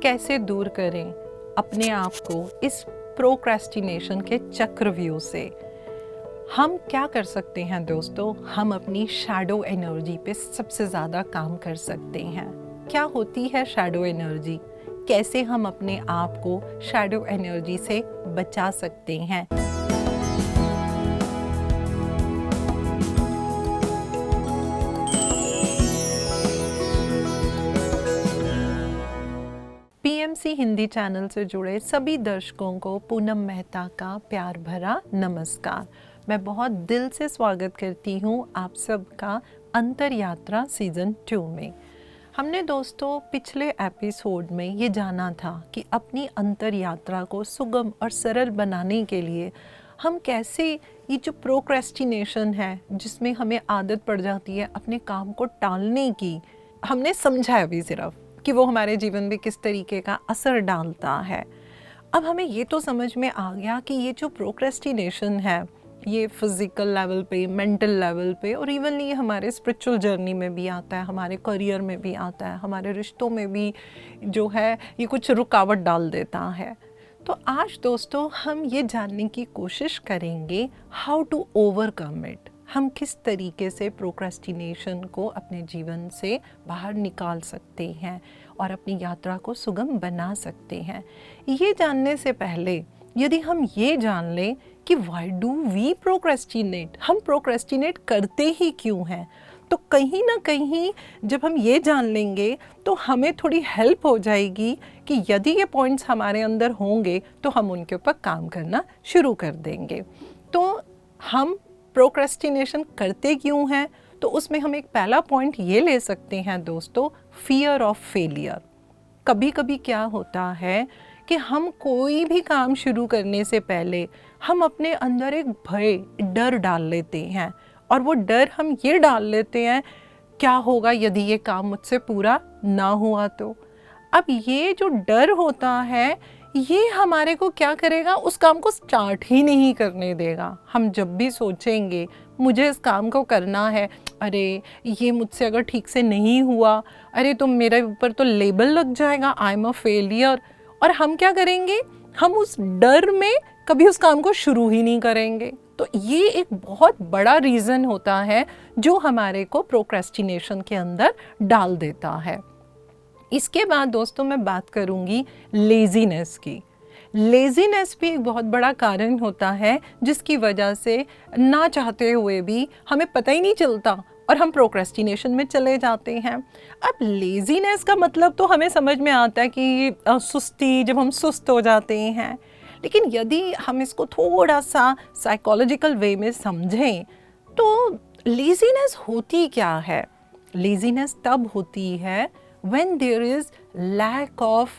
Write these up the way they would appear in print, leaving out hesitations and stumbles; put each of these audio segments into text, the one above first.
कैसे दूर करें अपने आप को इस प्रोक्रेस्टिनेशन के चक्रव्यूह से। हम क्या कर सकते हैं दोस्तों, हम अपनी शैडो एनर्जी पे सबसे ज़्यादा काम कर सकते हैं। क्या होती है शैडो एनर्जी, कैसे हम अपने आप को शैडो एनर्जी से बचा सकते हैं। पीएमसी हिंदी चैनल से जुड़े सभी दर्शकों को पूनम मेहता का प्यार भरा नमस्कार। मैं बहुत दिल से स्वागत करती हूँ आप सबका अंतर यात्रा सीज़न 2 में। हमने दोस्तों पिछले एपिसोड में ये जाना था कि अपनी अंतर यात्रा को सुगम और सरल बनाने के लिए हम कैसे ये जो प्रोक्रेस्टिनेशन है, जिसमें हमें आदत पड़ जाती है अपने काम को टालने की, हमने समझा अभी सिर्फ कि वो हमारे जीवन में किस तरीके का असर डालता है। अब हमें ये तो समझ में आ गया कि ये जो प्रोक्रेस्टिनेशन है, ये फिज़िकल लेवल पे, मेंटल लेवल पे और इवन ये हमारे स्पिरिचुअल जर्नी में भी आता है, हमारे करियर में भी आता है, हमारे रिश्तों में भी जो है ये कुछ रुकावट डाल देता है। तो आज दोस्तों हम ये जानने की कोशिश करेंगे हाउ टू ओवरकम इट। हम किस तरीके से प्रोक्रेस्टिनेशन को अपने जीवन से बाहर निकाल सकते हैं और अपनी यात्रा को सुगम बना सकते हैं। ये जानने से पहले यदि हम ये जान लें कि व्हाई डू वी प्रोक्रेस्टिनेट, हम प्रोक्रेस्टिनेट करते ही क्यों हैं, तो कहीं ना कहीं जब हम ये जान लेंगे तो हमें थोड़ी हेल्प हो जाएगी कि यदि ये पॉइंट्स हमारे अंदर होंगे तो हम उनके ऊपर काम करना शुरू कर देंगे। तो हम प्रोक्रेस्टिनेशन करते क्यों हैं, तो उसमें हम एक पहला पॉइंट ये ले सकते हैं दोस्तों, फियर ऑफ फेलियर। कभी कभी क्या होता है कि हम कोई भी काम शुरू करने से पहले हम अपने अंदर एक भय, डर डाल लेते हैं और वो डर हम ये डाल लेते हैं क्या होगा यदि ये काम मुझसे पूरा ना हुआ तो। अब ये जो डर होता है ये हमारे को क्या करेगा, उस काम को स्टार्ट ही नहीं करने देगा। हम जब भी सोचेंगे मुझे इस काम को करना है, अरे ये मुझसे अगर ठीक से नहीं हुआ, अरे तो मेरे ऊपर तो लेबल लग जाएगा, आई एम अ फेलियर, और हम क्या करेंगे, हम उस डर में कभी उस काम को शुरू ही नहीं करेंगे। तो ये एक बहुत बड़ा रीज़न होता है जो हमारे को प्रोक्रेस्टिनेशन के अंदर डाल देता है। इसके बाद दोस्तों मैं बात करूंगी लेज़ीनेस की। लेज़ीनेस भी एक बहुत बड़ा कारण होता है जिसकी वजह से ना चाहते हुए भी हमें पता ही नहीं चलता और हम प्रोक्रेस्टिनेशन में चले जाते हैं। अब लेज़ीनेस का मतलब तो हमें समझ में आता है कि सुस्ती, जब हम सुस्त हो जाते हैं, लेकिन यदि हम इसको थोड़ा सा साइकोलॉजिकल वे में समझें तो लेज़ीनेस होती क्या है। लेज़ीनेस तब होती है when there is lack of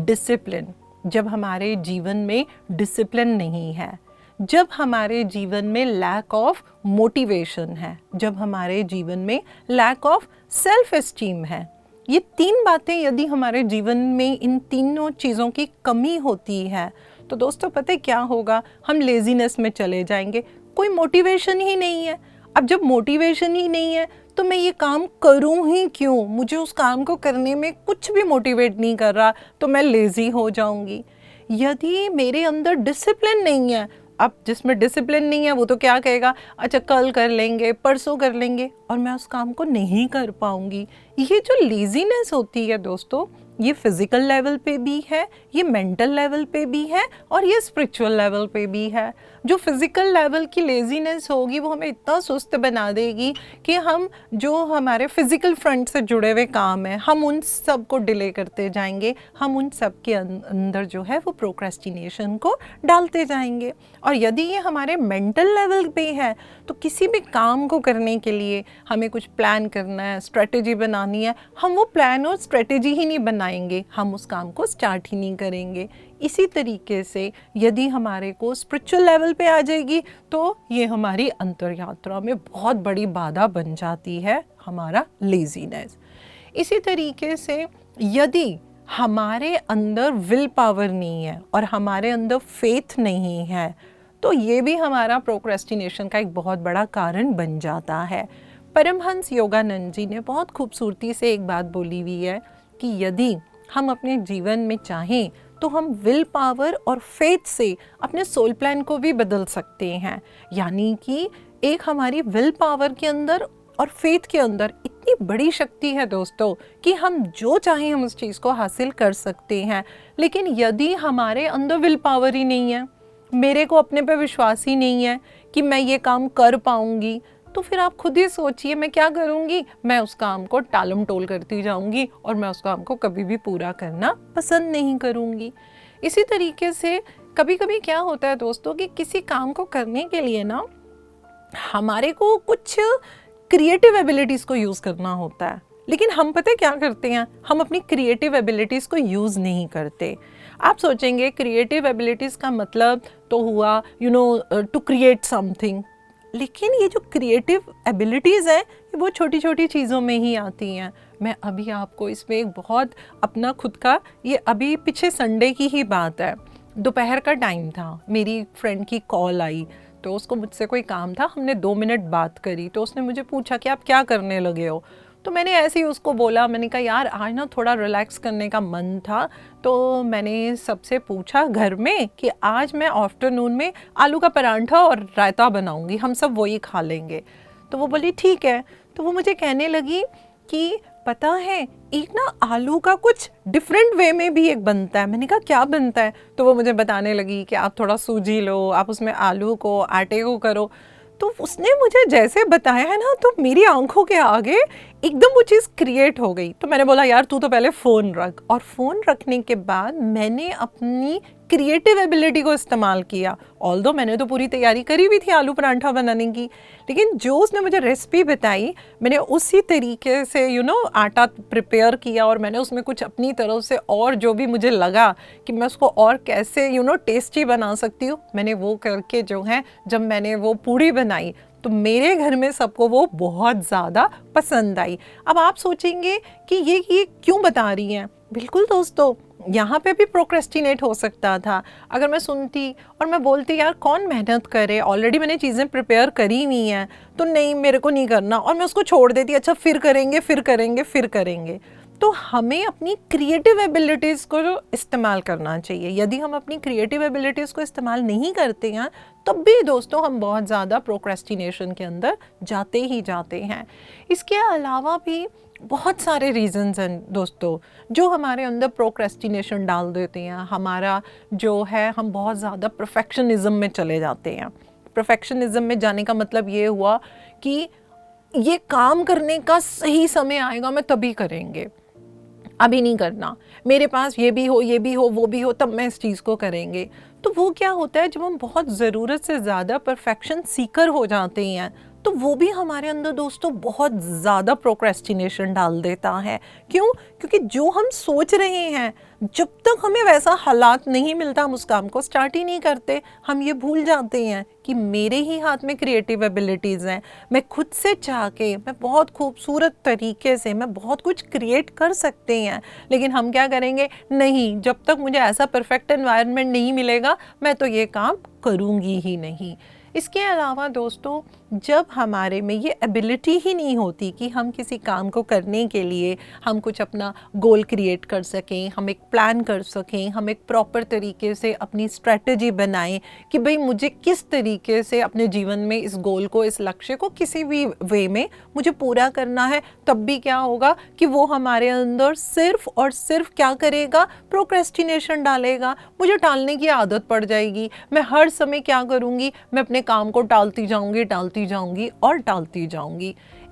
discipline, जब हमारे जीवन में डिसिप्लिन नहीं है, जब हमारे जीवन में लैक ऑफ मोटिवेशन है, जब हमारे जीवन में लैक ऑफ सेल्फ एस्टीम है। ये तीन बातें यदि हमारे जीवन में, इन तीनों चीज़ों की कमी होती है तो दोस्तों पता है क्या होगा, हम लेज़ीनेस में चले जाएंगे, कोई मोटिवेशन ही नहीं है। अब जब मोटिवेशन ही नहीं है तो मैं ये काम करूं ही क्यों, मुझे उस काम को करने में कुछ भी मोटिवेट नहीं कर रहा, तो मैं लेज़ी हो जाऊंगी। यदि मेरे अंदर डिसिप्लिन नहीं है, अब जिसमें डिसिप्लिन नहीं है वो तो क्या कहेगा, अच्छा कल कर लेंगे, परसों कर लेंगे, और मैं उस काम को नहीं कर पाऊंगी। ये जो लेज़ीनेस होती है दोस्तों, ये फिज़िकल लेवल पे भी है, ये मेंटल लेवल पे भी है और ये स्पिरिचुअल लेवल पे भी है। जो फिज़िकल लेवल की लेज़ीनेस होगी वो हमें इतना सुस्त बना देगी कि हम जो हमारे फिज़िकल फ्रंट से जुड़े हुए काम हैं हम उन सब को डिले करते जाएंगे, हम उन सब के अंदर जो है वो प्रोक्रेस्टिनेशन को डालते जाएंगे। और यदि ये हमारे मेंटल लेवल पे है तो किसी भी काम को करने के लिए हमें कुछ प्लान करना है, स्ट्रेटेजी बनानी है, हम वो प्लान और स्ट्रेटेजी ही नहीं बनाएंगे, हम उस काम को स्टार्ट ही नहीं करेंगे। इसी तरीके से यदि हमारे को स्पिरिचुअल लेवल पे आ जाएगी तो ये हमारी अंतर यात्रा में बहुत बड़ी बाधा बन जाती है, हमारा लेज़ीनेस। इसी तरीके से यदि हमारे अंदर विल पावर नहीं है और हमारे अंदर फेथ नहीं है तो ये भी हमारा प्रोक्रेस्टिनेशन का एक बहुत बड़ा कारण बन जाता है। परमहंस योगानंद जी ने बहुत खूबसूरती से एक बात बोली हुई है कि यदि हम अपने जीवन में चाहें तो हम विल पावर और फेथ से अपने सोल प्लान को भी बदल सकते हैं। यानी कि एक हमारी विल पावर के अंदर और फेथ के अंदर इतनी बड़ी शक्ति है दोस्तों कि हम जो चाहें हम उस चीज़ को हासिल कर सकते हैं। लेकिन यदि हमारे अंदर विल पावर ही नहीं है, मेरे को अपने पे विश्वास ही नहीं है कि मैं ये काम कर पाऊंगी, तो फिर आप खुद ही सोचिए मैं क्या करूंगी। मैं उस काम को टालम टोल करती जाऊंगी और मैं उस काम को कभी भी पूरा करना पसंद नहीं करूंगी। इसी तरीके से कभी कभी क्या होता है दोस्तों कि किसी काम को करने के लिए ना हमारे को कुछ क्रिएटिव एबिलिटीज़ को यूज़ करना होता है, लेकिन हम पता है क्या करते हैं, हम अपनी क्रिएटिव एबिलिटीज़ को यूज़ नहीं करते। आप सोचेंगे क्रिएटिव एबिलिटीज़ का मतलब तो हुआ टू क्रिएट समथिंग, लेकिन ये जो क्रिएटिव एबिलिटीज़ हैं ये वो छोटी छोटी चीज़ों में ही आती हैं। मैं अभी आपको इसमें एक बहुत अपना खुद का, ये अभी पीछे संडे की ही बात है, दोपहर का टाइम था, मेरी फ्रेंड की कॉल आई, तो उसको मुझसे कोई काम था, हमने 2 मिनट बात करी, तो उसने मुझे पूछा कि आप क्या करने लगे हो। तो मैंने ऐसे ही उसको बोला, मैंने कहा यार आज ना थोड़ा रिलैक्स करने का मन था, तो मैंने सबसे पूछा घर में कि आज मैं आफ्टरनून में आलू का परांठा और रायता बनाऊंगी, हम सब वही खा लेंगे। तो वो बोली ठीक है। तो वो मुझे कहने लगी कि पता है एक ना आलू का कुछ डिफरेंट वे में भी एक बनता है। मैंने कहा क्या बनता है? तो वो मुझे बताने लगी कि आप थोड़ा सूजी लो, आप उसमें आलू को आटे को करो। तो उसने मुझे जैसे बताया है ना, तो मेरी आंखों के आगे एकदम वो चीज़ क्रिएट हो गई। तो मैंने बोला यार तू तो पहले फ़ोन रख, और फ़ोन रखने के बाद मैंने अपनी क्रिएटिव एबिलिटी को इस्तेमाल किया। ऑल्दो मैंने तो पूरी तैयारी करी हुई थी आलू परांठा बनाने की, लेकिन जो उसने मुझे रेसिपी बताई मैंने उसी तरीके से आटा प्रिपेयर किया, और मैंने उसमें कुछ अपनी तरफ से और जो भी मुझे लगा कि मैं उसको और कैसे टेस्टी बना सकती हूँ, मैंने वो करके जो है जब मैंने वो पूड़ी बनाई तो मेरे घर में सबको वो बहुत ज़्यादा पसंद आई। अब आप सोचेंगे कि ये क्यों बता रही हैं? बिल्कुल दोस्तों, यहाँ पे भी प्रोक्रेस्टिनेट हो सकता था। अगर मैं सुनती और मैं बोलती यार कौन मेहनत करे, ऑलरेडी मैंने चीज़ें प्रिपेयर करी हुई हैं, तो नहीं मेरे को नहीं करना, और मैं उसको छोड़ देती, अच्छा फिर करेंगे फिर करेंगे फिर करेंगे। तो हमें अपनी क्रिएटिव एबिलिटीज़ को इस्तेमाल करना चाहिए। यदि हम अपनी क्रिएटिव एबिलिटीज़ को इस्तेमाल नहीं करते हैं तब भी दोस्तों हम बहुत ज़्यादा प्रोक्रेस्टिनेशन के अंदर जाते ही जाते हैं। इसके अलावा भी बहुत सारे रीज़न्स हैं दोस्तों जो हमारे अंदर प्रोक्रेस्टिनेशन डाल देते हैं। हमारा जो है, हम बहुत ज़्यादा परफेक्शनिज़म में चले जाते हैं। परफेक्शनिज़म में जाने का मतलब ये हुआ कि ये काम करने का सही समय आएगा, मैं तभी करेंगे, अभी नहीं करना, मेरे पास ये भी हो ये भी हो वो भी हो तब मैं इस चीज़ को करेंगे। तो वो क्या होता है, जब हम बहुत ज़रूरत से ज़्यादा परफेक्शन सीकर हो जाते हैं तो वो भी हमारे अंदर दोस्तों बहुत ज़्यादा प्रोक्रेस्टिनेशन डाल देता है। क्यों? क्योंकि जो हम सोच रहे हैं जब तक हमें वैसा हालात नहीं मिलता हम उस काम को स्टार्ट ही नहीं करते। हम ये भूल जाते हैं कि मेरे ही हाथ में क्रिएटिव एबिलिटीज़ हैं, मैं खुद से चाह के मैं बहुत खूबसूरत तरीके से मैं बहुत कुछ क्रिएट कर सकते हैं। लेकिन हम क्या करेंगे, नहीं जब तक मुझे ऐसा परफेक्ट एनवायरनमेंट नहीं मिलेगा मैं तो ये काम करूँगी ही नहीं। इसके अलावा दोस्तों जब हमारे में ये एबिलिटी ही नहीं होती कि हम किसी काम को करने के लिए हम कुछ अपना गोल क्रिएट कर सकें, हम एक प्लान कर सकें, हम एक प्रॉपर तरीके से अपनी स्ट्रेटजी बनाएं कि भाई मुझे किस तरीके से अपने जीवन में इस गोल को, इस लक्ष्य को किसी भी वे में मुझे पूरा करना है, तब भी क्या होगा कि वो हमारे अंदर सिर्फ और सिर्फ क्या करेगा, प्रोक्रेस्टिनेशन डालेगा। मुझे टालने की आदत पड़ जाएगी, मैं हर समय क्या करूँगी, मैं अपने काम को टालती जाऊंगी।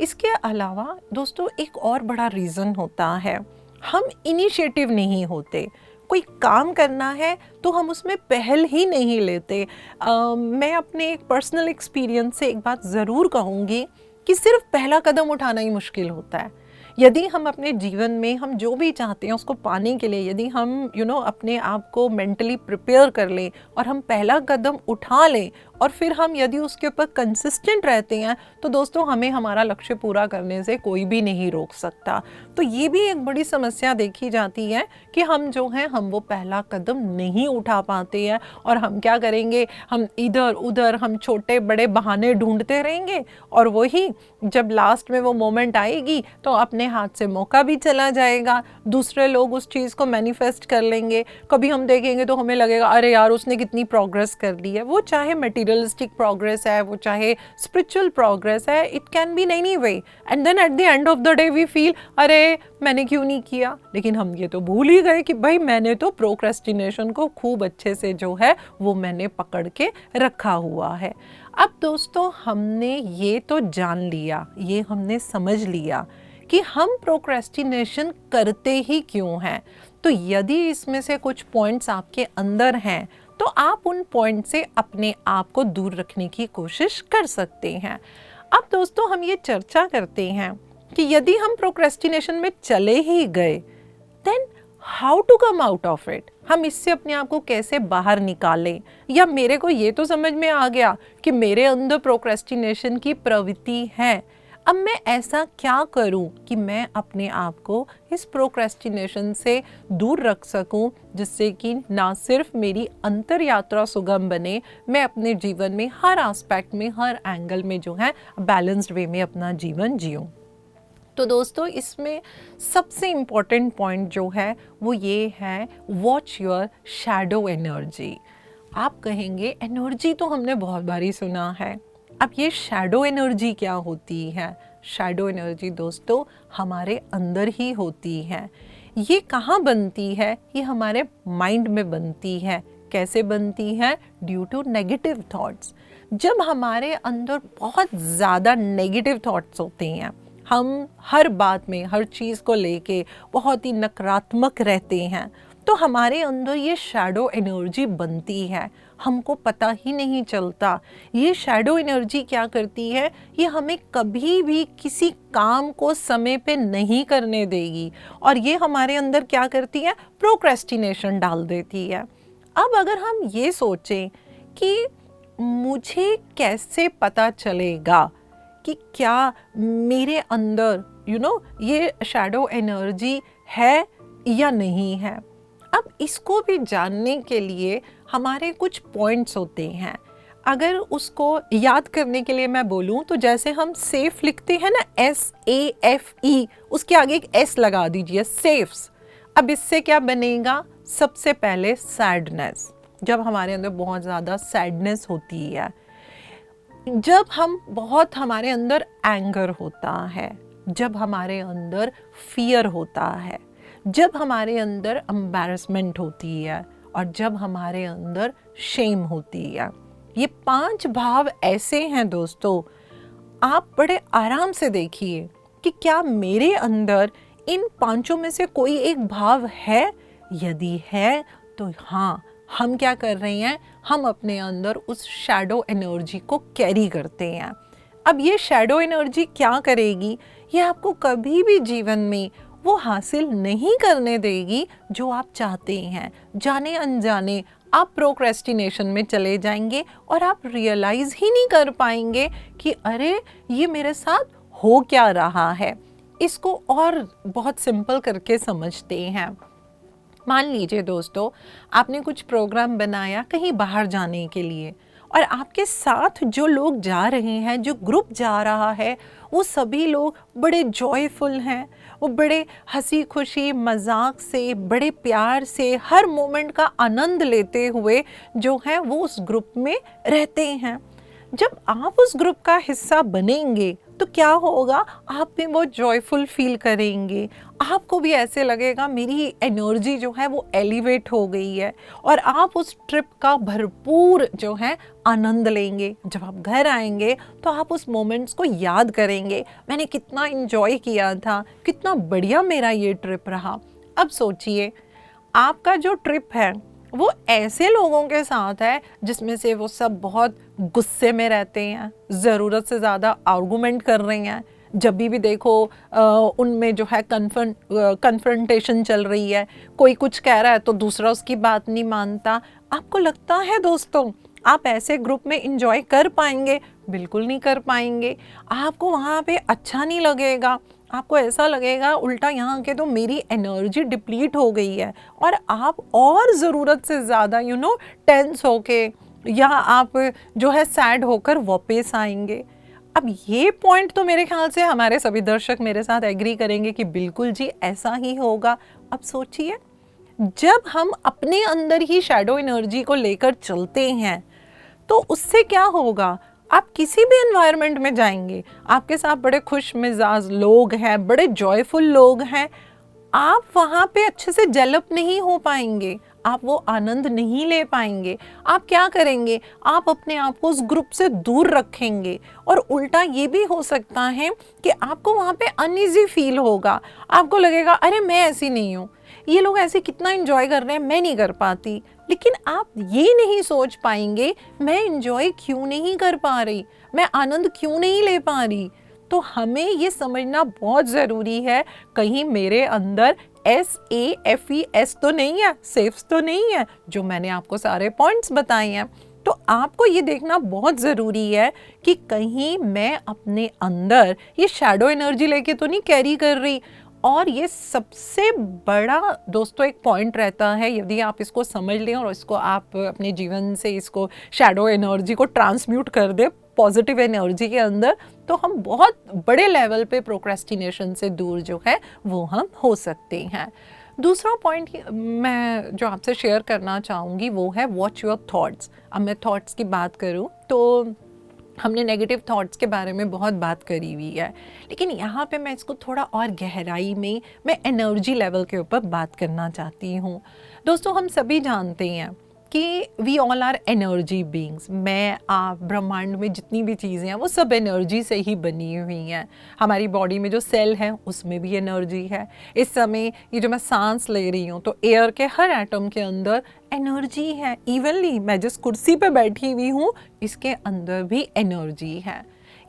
इसके अलावा दोस्तों एक और बड़ा रीज़न होता है, हम इनिशिएटिव नहीं होते। कोई काम करना है तो हम उसमें पहल ही नहीं लेते। मैं अपने एक पर्सनल एक्सपीरियंस से एक बात ज़रूर कहूँगी कि सिर्फ पहला कदम उठाना ही मुश्किल होता है। यदि हम अपने जीवन में हम जो भी चाहते हैं उसको पाने के लिए यदि हम अपने आप को मेंटली प्रिपेयर कर लें और हम पहला कदम उठा लें और फिर हम यदि उसके ऊपर कंसिस्टेंट रहते हैं तो दोस्तों हमें हमारा लक्ष्य पूरा करने से कोई भी नहीं रोक सकता। तो ये भी एक बड़ी समस्या देखी जाती है कि हम जो हैं हम वो पहला कदम नहीं उठा पाते हैं, और हम क्या करेंगे, हम इधर उधर हम छोटे बड़े बहाने ढूंढते रहेंगे, और वही जब लास्ट में वो मोमेंट आएगी तो अपने हाथ से मौका भी चला जाएगा, दूसरे लोग उस चीज़ को मैनिफेस्ट कर लेंगे। कभी हम देखेंगे तो हमें लगेगा अरे यार उसने कितनी प्रोग्रेस कर ली है, वो चाहे मटेरियलिस्टिक प्रोग्रेस है, वो चाहे स्पिरिचुअल प्रोग्रेस है, it can be in any way, and then at the end of the day we feel अरे मैंने क्यों नहीं किया। लेकिन हम ये तो भूल ही गए कि भाई मैंने तो प्रोक्रेस्टिनेशन को खूब अच्छे से जो है वो मैंने पकड़ के रखा हुआ है। अब दोस्तों हमने ये तो जान लिया, ये हमने समझ लिया कि हम प्रोक्रेस्टिनेशन करते ही क्यों हैं। तो यदि इसमें से कुछ पॉइंट्स आपके अंदर हैं तो आप उन पॉइंट से अपने आप को दूर रखने की कोशिश कर सकते हैं। अब दोस्तों हम ये चर्चा करते हैं कि यदि हम प्रोक्रेस्टिनेशन में चले ही गए then how to come out of it, हम इससे अपने आप को कैसे बाहर निकालें। या मेरे को ये तो समझ में आ गया कि मेरे अंदर प्रोक्रेस्टिनेशन की प्रवृत्ति है, अब मैं ऐसा क्या करूं कि मैं अपने आप को इस प्रोक्रेस्टिनेशन से दूर रख सकूं, जिससे कि ना सिर्फ मेरी अंतर यात्रा सुगम बने, मैं अपने जीवन में हर एस्पेक्ट में हर एंगल में जो है बैलेंस्ड वे में अपना जीवन जीऊं। तो दोस्तों इसमें सबसे इम्पॉर्टेंट पॉइंट जो है वो ये है, वॉच योर शैडो एनर्जी। आप कहेंगे एनर्जी तो हमने बहुत बारी सुना है, अब ये शैडो एनर्जी क्या होती है। शैडो एनर्जी दोस्तों हमारे अंदर ही होती है। ये कहाँ बनती है, ये हमारे माइंड में बनती है। कैसे बनती है, ड्यू टू नेगेटिव थॉट्स। जब हमारे अंदर बहुत ज़्यादा नेगेटिव थॉट्स होते हैं, हम हर बात में हर चीज़ को लेके बहुत ही नकारात्मक रहते हैं, तो हमारे अंदर ये शैडो एनर्जी बनती है, हमको पता ही नहीं चलता। ये शैडो एनर्जी क्या करती है, ये हमें कभी भी किसी काम को समय पे नहीं करने देगी, और ये हमारे अंदर क्या करती है, प्रोक्रेस्टिनेशन डाल देती है। अब अगर हम ये सोचें कि मुझे कैसे पता चलेगा कि क्या मेरे अंदर ये शैडो एनर्जी है या नहीं है। अब इसको भी जानने के लिए हमारे कुछ पॉइंट्स होते हैं। अगर उसको याद करने के लिए मैं बोलूं तो जैसे हम सेफ लिखते हैं ना, SAFE, उसके आगे एक S लगा दीजिए, सेफ्स। अब इससे क्या बनेगा, सबसे पहले सैडनेस। जब हमारे अंदर बहुत ज़्यादा सैडनेस होती है, जब हमारे अंदर एंगर होता है, जब हमारे अंदर फियर होता है, जब हमारे अंदर एम्बैरेसमेंट होती है, और जब हमारे अंदर शेम होती है। ये 5 भाव ऐसे हैं दोस्तों, आप बड़े आराम से देखिए कि क्या मेरे अंदर इन 5 में से कोई एक भाव है। यदि है तो हाँ, हम क्या कर रहे हैं, हम अपने अंदर उस शैडो एनर्जी को कैरी करते हैं। अब ये शैडो एनर्जी क्या करेगी, ये आपको कभी भी जीवन में वो हासिल नहीं करने देगी जो आप चाहते हैं। जाने अनजाने आप प्रोक्रेस्टिनेशन में चले जाएंगे और आप रियलाइज ही नहीं कर पाएंगे कि अरे ये मेरे साथ हो क्या रहा है। इसको और बहुत सिंपल करके समझते हैं। मान लीजिए दोस्तों, आपने कुछ प्रोग्राम बनाया कहीं बाहर जाने के लिए, और आपके साथ जो लोग जा रहे हैं, जो ग्रुप जा रहा है, वो सभी लोग बड़े जॉयफुल हैं, वो बड़े हंसी खुशी मजाक से, बड़े प्यार से, हर मोमेंट का आनंद लेते हुए जो है वो उस ग्रुप में रहते हैं। जब आप उस ग्रुप का हिस्सा बनेंगे तो क्या होगा, आप भी बहुत जॉयफुल फील करेंगे, आपको भी ऐसे लगेगा मेरी एनर्जी जो है वो एलिवेट हो गई है, और आप उस ट्रिप का भरपूर जो है आनंद लेंगे। जब आप घर आएंगे तो आप उस मोमेंट्स को याद करेंगे, मैंने कितना एंजॉय किया था, कितना बढ़िया मेरा ये ट्रिप रहा। अब सोचिए, आपका जो ट्रिप है वो ऐसे लोगों के साथ है जिसमें से वो सब बहुत गुस्से में रहते हैं, ज़रूरत से ज़्यादा आर्गूमेंट कर रहे हैं, जब भी देखो उनमें जो है कन्फ्रंटेशन चल रही है, कोई कुछ कह रहा है तो दूसरा उसकी बात नहीं मानता। आपको लगता है दोस्तों आप ऐसे ग्रुप में इंजॉय कर पाएंगे? बिल्कुल नहीं कर पाएंगे। आपको वहाँ पे अच्छा नहीं लगेगा, आपको ऐसा लगेगा उल्टा यहाँ के तो मेरी एनर्जी डिप्लीट हो गई है और आप और ज़रूरत से ज़्यादा टेंस होके या आप जो है सैड होकर वापस आएंगे। अब ये पॉइंट तो मेरे ख्याल से हमारे सभी दर्शक मेरे साथ एग्री करेंगे कि बिल्कुल जी ऐसा ही होगा। अब सोचिए, जब हम अपने अंदर ही शैडो एनर्जी को लेकर चलते हैं तो उससे क्या होगा? आप किसी भी एनवायरनमेंट में जाएंगे, आपके साथ बड़े खुश मिजाज लोग हैं, बड़े जॉयफुल लोग हैं, आप वहाँ पे अच्छे से डेवलप नहीं हो पाएंगे, आप वो आनंद नहीं ले पाएंगे। आप क्या करेंगे? आप अपने आप को उस ग्रुप से दूर रखेंगे और उल्टा ये भी हो सकता है कि आपको वहाँ पे अनईजी फील होगा। आपको लगेगा अरे मैं ऐसी नहीं हूँ, ये लोग ऐसे कितना एंजॉय कर रहे हैं, मैं नहीं कर पाती। लेकिन आप ये नहीं सोच पाएंगे मैं एंजॉय क्यों नहीं कर पा रही, मैं आनंद क्यों नहीं ले पा रही। तो हमें ये समझना बहुत ज़रूरी है, कहीं मेरे अंदर SAFES तो नहीं है, सेफ्स तो नहीं है, जो मैंने आपको सारे पॉइंट्स बताए हैं। तो आपको ये देखना बहुत ज़रूरी है कि कहीं मैं अपने अंदर ये शैडो एनर्जी लेके तो नहीं कैरी कर रही। और ये सबसे बड़ा दोस्तों एक पॉइंट रहता है, यदि आप इसको समझ लें और इसको आप अपने जीवन से इसको शैडो एनर्जी को ट्रांसम्यूट कर दें पॉजिटिव एनर्जी के अंदर, तो हम बहुत बड़े लेवल पे प्रोक्रेस्टिनेशन से दूर जो है वो हम हो सकते हैं। दूसरा पॉइंट मैं जो आपसे शेयर करना चाहूँगी वो है वॉच योर थॉट्स। अब मैं थॉट्स की बात करूँ तो हमने नेगेटिव थॉट्स के बारे में बहुत बात करी हुई है, लेकिन यहाँ पे मैं इसको थोड़ा और गहराई में मैं एनर्जी लेवल के ऊपर बात करना चाहती हूँ। दोस्तों हम सभी जानते हैं कि we all are energy beings. मैं आप ब्रह्मांड में जितनी भी चीज़ें हैं वो सब एनर्जी से ही बनी हुई हैं। हमारी बॉडी में जो सेल है उसमें भी एनर्जी है। इस समय ये जो मैं सांस ले रही हूँ तो एयर के हर एटम के अंदर एनर्जी है। इवनली मैं जिस कुर्सी पे बैठी हुई हूँ इसके अंदर भी एनर्जी है।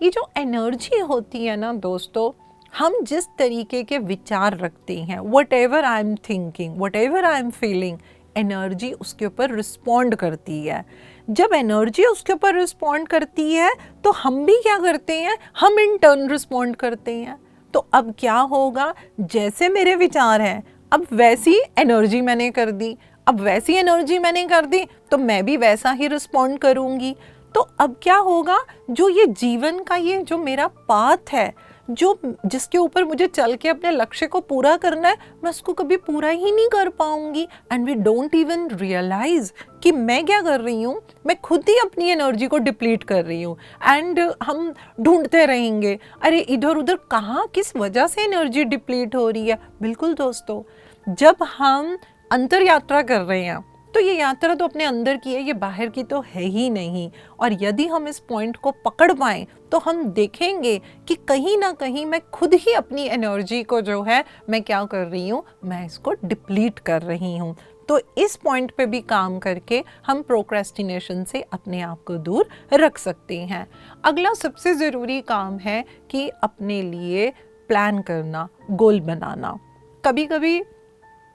ये जो एनर्जी होती है ना दोस्तों, हम जिस तरीके के विचार रखते हैं, what ever I am thinking, what ever I am feeling, energy उसके ऊपर रिस्पॉन्ड करती है। जब एनर्जी उसके ऊपर रिस्पॉन्ड करती है तो हम भी क्या करते हैं, हम इन टर्न रिस्पॉन्ड करते हैं। तो अब क्या होगा, जैसे मेरे विचार हैं अब वैसी एनर्जी मैंने कर दी, अब वैसी एनर्जी मैंने कर दी तो मैं भी वैसा ही रिस्पॉन्ड करूँगी। तो अब क्या होगा, जो ये जीवन का ये जो मेरा पाथ है, जो जिसके ऊपर मुझे चल के अपने लक्ष्य को पूरा करना है, मैं उसको कभी पूरा ही नहीं कर पाऊंगी। And we don't even realise कि मैं क्या कर रही हूँ, मैं खुद ही अपनी एनर्जी को डिप्लीट कर रही हूँ। एंड हम ढूंढते रहेंगे अरे इधर उधर कहाँ किस वजह से एनर्जी डिप्लीट हो रही है। बिल्कुल दोस्तों, जब हम अंतर यात्रा कर रहे हैं तो ये यात्रा तो अपने अंदर की है, ये बाहर की तो है ही नहीं। और यदि हम इस पॉइंट को पकड़ पाएं तो हम देखेंगे कि कहीं ना कहीं मैं खुद ही अपनी एनर्जी को जो है मैं क्या कर रही हूँ, मैं इसको डिप्लीट कर रही हूँ। तो इस पॉइंट पे भी काम करके हम प्रोक्रेस्टिनेशन से अपने आप को दूर रख सकते हैं। अगला सबसे ज़रूरी काम है कि अपने लिए प्लान करना, गोल बनाना। कभी कभी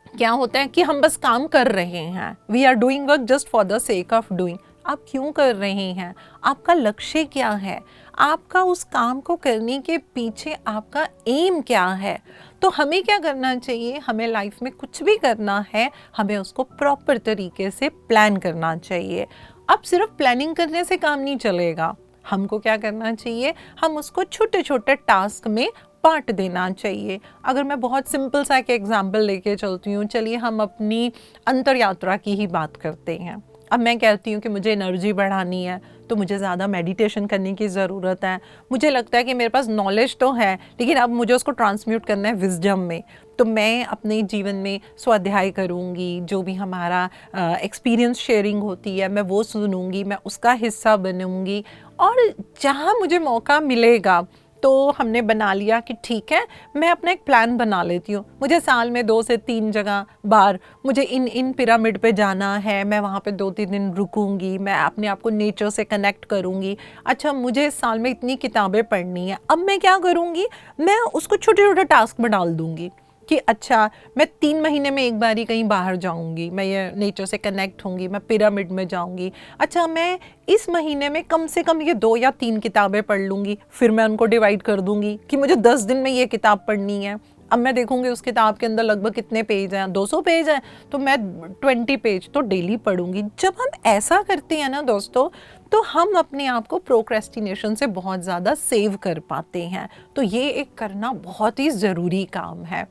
क्या होता है कि हम बस काम कर रहे हैं, we are doing work just for the sake of doing. आप क्यों कर रहे हैं, आपका लक्ष्य क्या है, आपका उस काम को करने के पीछे आपका एम क्या है। तो हमें क्या करना चाहिए, हमें लाइफ में कुछ भी करना है हमें उसको प्रॉपर तरीके से प्लान करना चाहिए। अब सिर्फ प्लानिंग करने से काम नहीं चलेगा, हमको क्या करना चाहिए, हम उसको छोटे छोटे टास्क में बांट देना चाहिए। अगर मैं बहुत सिंपल सा एक एग्जाम्पल लेके चलती हूँ, चलिए हम अपनी अंतर यात्रा की ही बात करते हैं। अब मैं कहती हूँ कि मुझे एनर्जी बढ़ानी है तो मुझे ज़्यादा मेडिटेशन करने की ज़रूरत है। मुझे लगता है कि मेरे पास नॉलेज तो है लेकिन अब मुझे उसको ट्रांसम्यूट करना है विजडम में, तो मैं अपने जीवन में स्वाध्याय करूँगी, जो भी हमारा एक्सपीरियंस शेयरिंग होती है मैं वो सुनूँगी, मैं उसका हिस्सा बनूँगी। और जहाँ मुझे मौका मिलेगा तो हमने बना लिया कि ठीक है मैं अपना एक प्लान बना लेती हूँ, मुझे साल में 2 से 3 जगह बार मुझे इन पिरामिड पे जाना है, मैं वहाँ पे 2-3 दिन रुकूंगी, मैं अपने आप को नेचर से कनेक्ट करूँगी। अच्छा मुझे इस साल में इतनी किताबें पढ़नी है, अब मैं क्या करूँगी, मैं उसको छोटे छोटे टास्क में डाल दूँगी कि अच्छा मैं 3 महीने में एक बार ही कहीं बाहर जाऊंगी, मैं ये नेचर से कनेक्ट होंगी, मैं पिरामिड में जाऊंगी, अच्छा मैं इस महीने में कम से कम ये 2 या 3 किताबें पढ़ लूँगी, फिर मैं उनको डिवाइड कर दूंगी कि मुझे 10 दिन में ये किताब पढ़नी है। अब मैं देखूंगी उस किताब के अंदर लगभग कितने पेज हैं, 200 पेज हैं, तो मैं 20 पेज तो डेली पढ़ूंगी। जब हम ऐसा करते हैं ना दोस्तों, तो हम अपने आप को प्रोक्रेस्टिनेशन से बहुत ज़्यादा सेव कर पाते हैं। तो ये एक करना बहुत ही ज़रूरी काम है।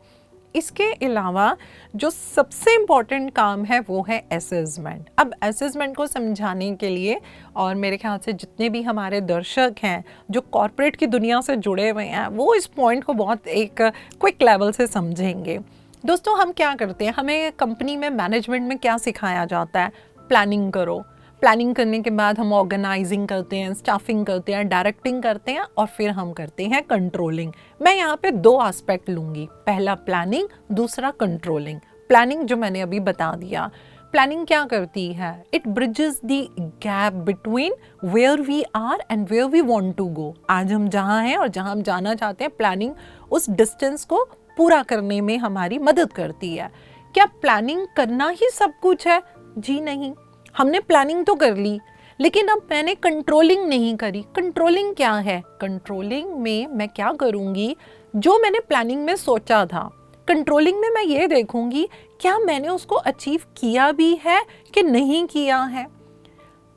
इसके अलावा जो सबसे इम्पॉर्टेंट काम है वो है असेसमेंट। अब असेसमेंट को समझाने के लिए, और मेरे ख्याल से जितने भी हमारे दर्शक हैं जो कॉर्पोरेट की दुनिया से जुड़े हुए हैं, वो इस पॉइंट को बहुत एक क्विक लेवल से समझेंगे। दोस्तों हम क्या करते हैं, हमें कंपनी में मैनेजमेंट में क्या सिखाया जाता है, प्लानिंग करो। प्लानिंग करने के बाद हम ऑर्गेनाइजिंग करते हैं, स्टाफिंग करते हैं, डायरेक्टिंग करते हैं, और फिर हम करते हैं कंट्रोलिंग। मैं यहाँ पे 2 एस्पेक्ट लूँगी, पहला प्लानिंग, दूसरा कंट्रोलिंग। प्लानिंग जो मैंने अभी बता दिया, प्लानिंग क्या करती है, it bridges the gap between where we are and where we want to go. आज हम जहाँ हैं और जहाँ हम जाना चाहते हैं, प्लानिंग उस डिस्टेंस को पूरा करने में हमारी मदद करती है। क्या प्लानिंग करना ही सब कुछ है? जी नहीं। हमने प्लानिंग तो कर ली, लेकिन अब मैंने कंट्रोलिंग नहीं करी। कंट्रोलिंग क्या है? कंट्रोलिंग में मैं क्या करूँगी, जो मैंने प्लानिंग में सोचा था, कंट्रोलिंग में मैं ये देखूँगी क्या मैंने उसको अचीव किया भी है कि नहीं किया है।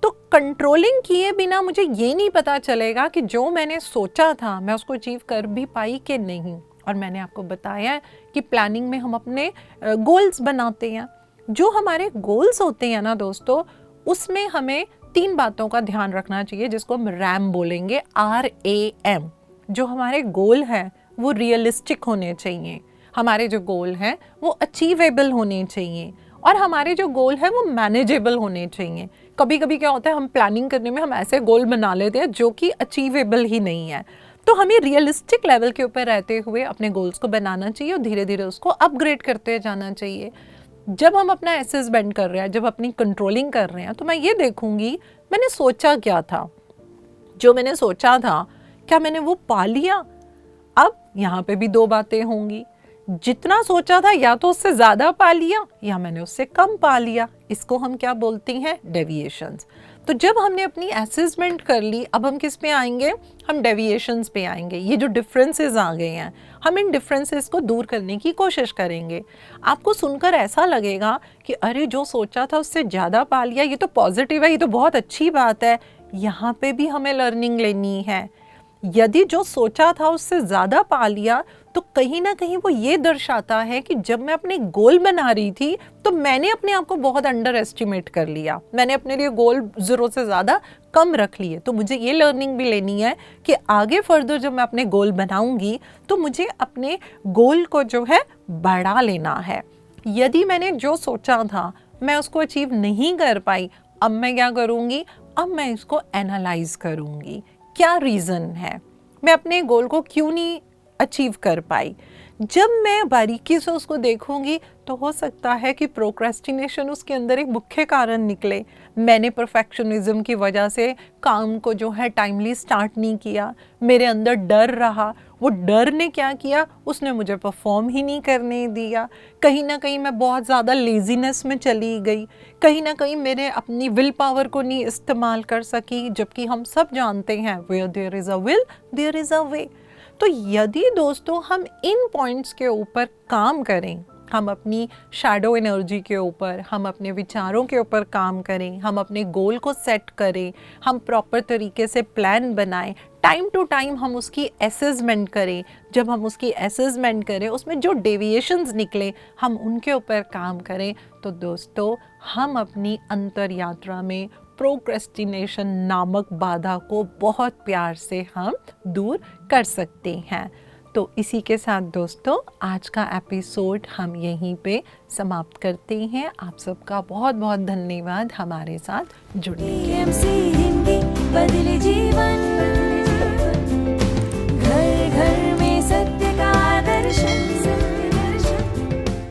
तो कंट्रोलिंग किए बिना मुझे ये नहीं पता चलेगा कि जो मैंने सोचा था मैं उसको अचीव कर भी पाई कि नहीं। और मैंने आपको बताया कि प्लानिंग में हम अपने गोल्स बनाते हैं। जो हमारे गोल्स होते हैं ना दोस्तों, उसमें हमें 3 बातों का ध्यान रखना चाहिए, जिसको हम रैम बोलेंगे, RAM। जो हमारे गोल हैं वो रियलिस्टिक होने चाहिए, हमारे जो गोल हैं वो अचीवेबल होने चाहिए, और हमारे जो गोल हैं वो मैनेजेबल होने चाहिए। कभी कभी क्या होता है, हम प्लानिंग करने में हम ऐसे गोल बना लेते हैं जो कि अचीवेबल ही नहीं है। तो हमें रियलिस्टिक लेवल के ऊपर रहते हुए अपने गोल्स को बनाना चाहिए और धीरे धीरे उसको अपग्रेड करते जाना चाहिए। जब हम अपना असेसमेंट कर रहे हैं, जब अपनी कंट्रोलिंग कर रहे हैं, तो मैं ये देखूंगी मैंने सोचा क्या था, जो मैंने सोचा था क्या मैंने वो पा लिया। अब यहाँ पे भी 2 बातें होंगी, जितना सोचा था या तो उससे ज़्यादा पा लिया या मैंने उससे कम पा लिया। इसको हम क्या बोलते हैं, डेविएशंस। तो जब हमने अपनी असेसमेंट कर ली, अब हम किस पे आएंगे, हम डेविएशंस पे आएंगे। ये जो डिफरेंसेस आ गए हैं, हम इन डिफरेंसेस को दूर करने की कोशिश करेंगे। आपको सुनकर ऐसा लगेगा कि अरे जो सोचा था उससे ज़्यादा पा लिया, ये तो पॉजिटिव है, ये तो बहुत अच्छी बात है। यहाँ पे भी हमें लर्निंग लेनी है। यदि जो सोचा था उससे ज़्यादा पा लिया, तो कहीं ना कहीं वो ये दर्शाता है कि जब मैं अपने गोल बना रही थी तो मैंने अपने आप को बहुत अंडर एस्टिमेट कर लिया, मैंने अपने लिए गोल 0 से ज़्यादा कम रख लिए। तो मुझे ये लर्निंग भी लेनी है कि आगे फर्दर जब मैं अपने गोल बनाऊंगी तो मुझे अपने गोल को जो है बढ़ा लेना है। यदि मैंने जो सोचा था मैं उसको अचीव नहीं कर पाई, अब मैं क्या करूँगी, अब मैं इसको एनालाइज करूँगी, क्या रीज़न है, मैं अपने गोल को क्यों नहीं अचीव कर पाई। जब मैं बारीकी से उसको देखूंगी तो हो सकता है कि प्रोक्रेस्टिनेशन उसके अंदर एक मुख्य कारण निकले। मैंने परफेक्शनिज्म की वजह से काम को जो है टाइमली स्टार्ट नहीं किया, मेरे अंदर डर रहा, वो डर ने क्या किया, उसने मुझे परफॉर्म ही नहीं करने दिया। कहीं ना कहीं मैं बहुत ज़्यादा लेजीनेस में चली गई, कहीं ना कहीं मेरे अपनी विल पावर को नहीं इस्तेमाल कर सकी। जबकि हम सब जानते हैं where there is a will there is a way. तो यदि दोस्तों हम इन पॉइंट्स के ऊपर काम करें, हम अपनी शैडो एनर्जी के ऊपर, हम अपने विचारों के ऊपर काम करें, हम अपने गोल को सेट करें, हम प्रॉपर तरीके से प्लान बनाएं, टाइम टू टाइम हम उसकी असेसमेंट करें। जब हम उसकी असेसमेंट करें, उसमें जो डेविएशंस निकले हम उनके ऊपर काम करें, तो दोस्तों हम अपनी अंतर यात्रा में प्रोक्रेस्टिनेशन नामक बाधा को बहुत प्यार से हम दूर कर सकते हैं। तो इसी के साथ दोस्तों आज का एपिसोड हम यहीं पे समाप्त करते हैं। आप सबका बहुत बहुत धन्यवाद हमारे साथ जुड़ने के लिए।